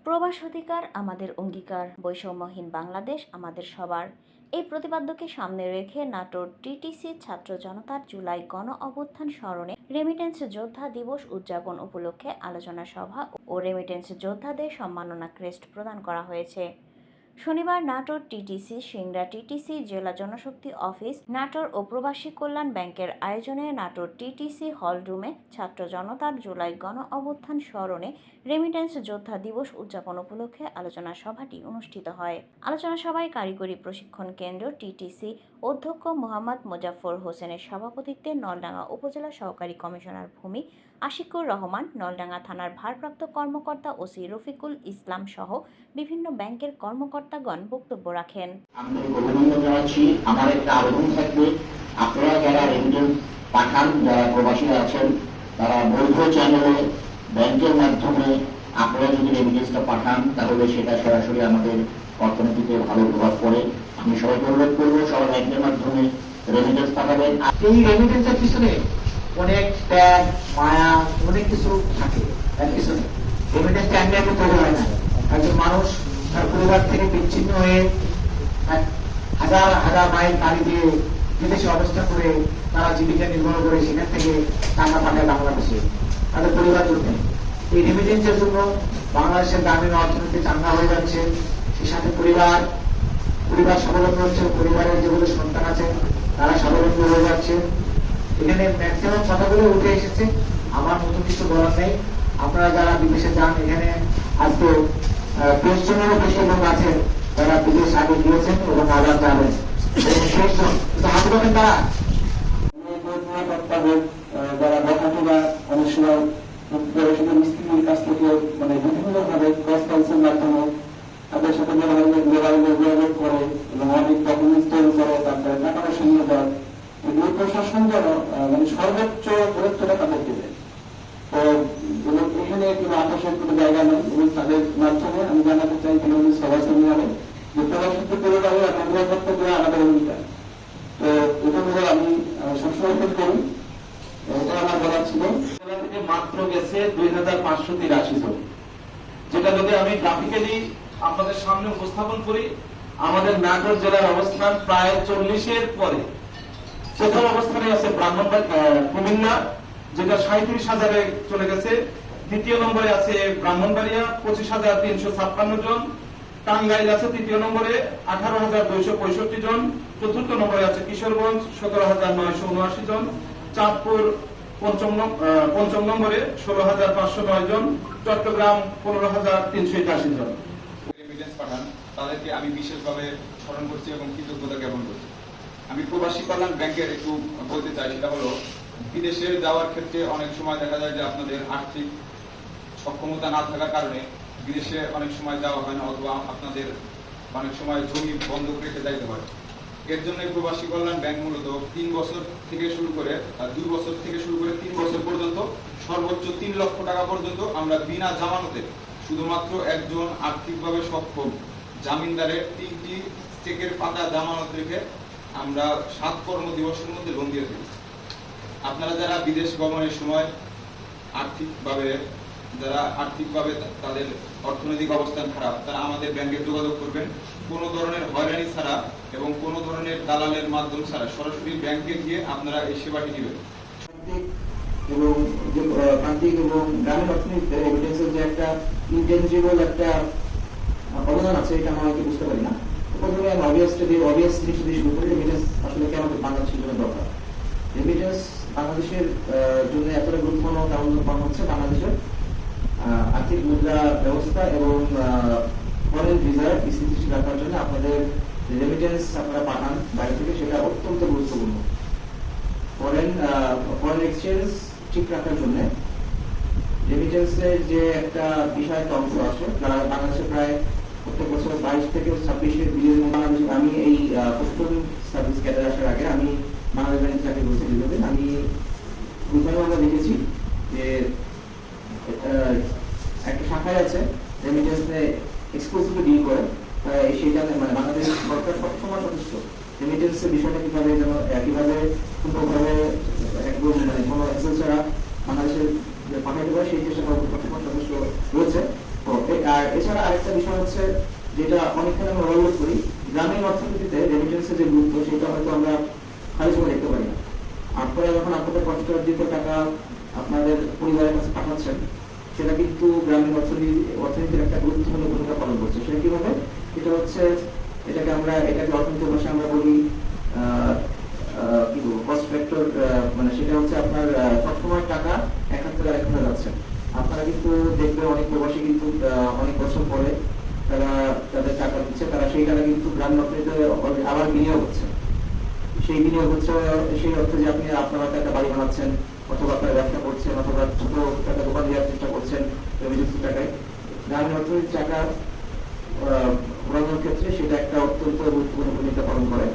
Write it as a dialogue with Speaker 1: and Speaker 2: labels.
Speaker 1: প্রবাস অধিকার আমাদের অঙ্গীকার, বৈষম্যহীন বাংলাদেশ আমাদের সবার। এই প্রতিপাদ্যকে সামনে রেখে নাটোর টিটিসি ছাত্র জনতার জুলাই গণ অভ্যুত্থান স্মরণে রেমিটেন্স যোদ্ধা দিবস উদযাপন উপলক্ষে আলোচনা সভা ও রেমিটেন্স যোদ্ধাদের সম্মাননা ক্রেস্ট প্রদান করা হয়েছে। শনিবার নাটোর টিটিসি, সিংড়া টিটিসি, জেলা জনশক্তি অফিস, নাটোর ও প্রবাসী কল্যাণ ব্যাংকের আয়োজনে নাটোর টিটিসি হল রুমে ছাত্র জনতার জুলাই গণ অভ্যুত্থান স্মরণে রেমিটেন্স যোদ্ধা দিবস উদযাপন উপলক্ষে আলোচনা সভাটি অনুষ্ঠিত হয়। আলোচনা সভায় কারিগরি প্রশিক্ষণ কেন্দ্র টিটিসি অধ্যক্ষ মোহাম্মদ মোজাফফর হোসেনের সভাপতিত্বে নলডাঙ্গা উপজেলা সহকারী কমিশনার ভূমি আশিকুর রহমান, নলডাঙ্গা থানার ভারপ্রাপ্ত কর্মকর্তা ওসি রফিকুল ইসলাম সহ বিভিন্ন ব্যাংকের কর্মকর্তাগণ বক্তব্য রাখেন।
Speaker 2: আমি অভিনন্দন জানাচ্ছি। আমার একটা আবেদন থাকবে, আপনারা যারা রেমিটেন্স পাঠান, যারা প্রবাসীরা আছেন, তারা বৈধ চ্যানেলে ব্যাংকের মাধ্যমে আপনারা যদি রেমিটেন্সটা পাঠান, তাহলে সেটা সরাসরি আমাদের অর্থনীতিতে ভালো প্রভাব পড়ে। আমি সবাইকে অনুরোধ করবো, সবাই ব্যাংকের মাধ্যমে রেমিটেন্স পাঠাবেন।
Speaker 3: এই রেমিটেন্সের পিছনে অনেক ত্যাগ, মায়া, অনেক কিছু থাকে এর পিছনে। রেমিটেন্স টাইমে তৈরি হয় না। একজন মানুষ তার পরিবার থেকে বিচ্ছিন্ন হয়ে হাজার হাজার মাইল গাড়ি দিয়ে বিদেশে অবস্থান করে তারা জীবিকা নির্বাহ করে সেখান থেকে টাকা পাঠায় বাংলাদেশে তাদের পরিবার জন্য। এই রেমিটেন্সের জন্য বাংলাদেশের গ্রামীণ অর্থনীতি চাঙ্গা হয়ে যাচ্ছে, সেই সাথে পরিবার স্বাবলম্বী হচ্ছে, পরিবারের যেগুলো সন্তান আছে তারা স্বাবলম্বী হয়ে যাচ্ছে। এখানে ম্যাক্সিমাম কথাগুলো উঠে এসেছে, আমার নতুন কিছু বলার নেই। আপনারা যারা বিদেশে যান, এখানে আজকে 10 জনেরও বেশি লোক আছেন যারা বিদেশ আগে গিয়েছেন এবং আবার যাবেন। 6 জন হাত পাবেন তারা যারা বখাটেরা অনেক সময় মিস্ত্রির কাছ থেকে বিভিন্ন ভাবে ক্রস কাউন্সিল মাধ্যমে তাদের সাথে যোগাযোগ করে এবং অনেক ডকুমেন্টস তৈরি করে, তারপরে টাকা পয়সা নিয়ে দেয়। এগুলো প্রশাসন যেন সর্বোচ্চ গুরুত্বটা তাদের দেবে। তো এখানে কোনো আকর্ষণ কোনো জায়গা নেই এবং তাদের মাধ্যমে আমি জানাতে চাই কোনো সভা সেমিনারে যে প্রবাসিত পরিবারের অন্তর্ভুক্ত করে আমাদের অঙ্গীকার। তো এটা আমি সবসময় ফিল করি, এটা আমার বলার ছিল। জেলা থেকে মাত্র গেছে 2583 জন, যেটা যদি আমি গ্রাফিক্যালি আপনাদের সামনে উপস্থাপন করি, আমাদের নাটোর জেলার অবস্থান প্রায় 40-এর পরে। প্রথম অবস্থানে আছে কুমিল্লা, যেটা 37,000-এ চলে গেছে। দ্বিতীয় নম্বরে আছে ব্রাহ্মণবাড়িয়া 25,356 জন। টাঙ্গাইল আছে তৃতীয় নম্বরে 18,265 জন। চতুর্থ নম্বরে আছে কিশোরগঞ্জ 17,979 জন। চাঁদপুর পঞ্চম নম্বরে 16,509 জন। চট্টগ্রাম 15,381 জন।
Speaker 4: রেমিটেন্স পাঠান, তাদেরকে আমি বিশেষভাবে স্মরণ করছি এবং কৃতজ্ঞতা জ্ঞাপন করছি। আমি প্রবাসী কল্যাণ ব্যাংকের একটু বলতে চাই, সেটা হলো বিদেশে যাওয়ার ক্ষেত্রে অনেক সময় দেখা যায় যে আপনাদের আর্থিক সক্ষমতা না থাকার কারণে বিদেশে অনেক সময় যাওয়া হয় না, অথবা আপনাদের অনেক সময় জমি বন্ধক রেখে যাইতে হয়। এর জন্য প্রবাসী কল্যাণ ব্যাংক মূলত 3 বছর থেকে শুরু করে 2 বছর থেকে শুরু করে 3 বছর পর্যন্ত সর্বোচ্চ 3 লক্ষ টাকা পর্যন্ত আমরা বিনা জামানতে শুধুমাত্র একজন আর্থিকভাবে সক্ষম জামিনদারের 3টি চেকের পাতা জামানত রেখে আমরা 7 কর্মদিবসের মধ্যে লোন দিয়ে দিই। আপনারা যারা বিদেশ গমনের সময় আর্থিকভাবে তাদের অর্থনৈতিক অবস্থান খারাপ, তারা আমাদের ব্যাংকে যোগাযোগ করবেন। কোনো ধরনের হয়রানি ছাড়া এবং কোনো ধরনের দালালের মাধ্যম ছাড়া সরাসরি ব্যাংকে গিয়ে আপনারা এই সেবাটি নেবেন।
Speaker 3: এবং প্রান্তিক এবং গ্রামীণ অর্থনীতিতে রেমিটেন্সের যে একটা ইনটেনজিবল একটা অবদান আছে, এটা আমরা হয়তো বুঝতে পারি না। প্রথমে আমি অবভিয়াস জিনিস দিয়ে শুরু করি, রেমিটেন্স আসলে কেন বাংলাদেশের জন্য দরকার। রেমিটেন্স বাংলাদেশের জন্য এতটা গুরুত্বপূর্ণ কারণ হচ্ছে বাংলাদেশের আর্থিক মুদ্রা ব্যবস্থা এবং ফরেন রিজার্ভ স্থিতিশীল রাখার জন্য আপনাদের রেমিটেন্স আপনারা পাঠান বাইরে থেকে, সেটা অত্যন্ত গুরুত্বপূর্ণ। ফরেন এক্সচেঞ্জ ঠিক রাখার জন্য রেমিটেন্সের যে একটা বিষয় অংশ আছে, বাংলাদেশে প্রায় প্রত্যেক বছর 22 থেকে 26 বিলিয়ন। বাংলাদেশ, আমি এই পোস্টাল সার্ভিস ক্যাডার আসার আগে আমি বাংলাদেশ ব্যাংকে চাকরি করছি দীর্ঘদিন। আমি প্রথমে আমরা দেখেছি যে একটা শাখায় আছে রেমিটেন্স এক্সক্লুসিভলি ডিল করে, সেটা বাংলাদেশ সরকার সবসময় সদস্য রেমিটেন্সের বিষয়টা কিভাবে সুন্দরভাবে একদম কোনো এসেল ছাড়া বাংলাদেশের পাঠাতে পারে সেই চেষ্টা করার সদস্য রয়েছে। তো আর এছাড়া আরেকটা বিষয় হচ্ছে যেটা অনেকখানি আমরা অনুরোধ করি, গ্রামীণ অর্থনীতিতে রেমিটেন্সের যে গুরুত্ব সেটা হয়তো আমরা খালি চোখে দেখতে পারি না। আপনারা যখন আপনাদের কষ্ট অর্জিত টাকা আপনাদের পরিবারের কাছে পাঠাচ্ছেন, সেটা কিন্তু গ্রামীণ অর্থনীতির একটা গুরুত্বপূর্ণ ভূমিকা পালন করছে। সেটা কিভাবে? এটা হচ্ছে এটাকে অর্থনীতির ভাষায় আমরা বলি কি বলবো, কস্ট ফ্যাক্টর। মানে সেটা হচ্ছে আপনার সবসময় টাকা এক হাত থেকে আরেক হাতে যাচ্ছে। আপনারা কিন্তু দেখবে অনেক প্রবাসী কিন্তু অনেক বছর পরে তারা তাদের টাকা দিচ্ছে, তারা সেই টাকা কিন্তু গ্রামীণ অর্থনীতিতে আবার বিনিয়োগ হচ্ছে। সেই বিনিয়োগ হচ্ছে সেই অর্থে যে আপনি আপনার হাতে একটা বাড়ি বানাচ্ছেন, অথবা আপনার ব্যবসা করছেন, অথবা ছোট টাকা দোকান দেওয়ার চেষ্টা করছেন রেমিটেন্স টাকায়। গ্রামীণ অর্থনীতির টাকা ঘোরানোর ক্ষেত্রে সেটা একটা অত্যন্ত গুরুত্বপূর্ণ ভূমিকা পালন করে।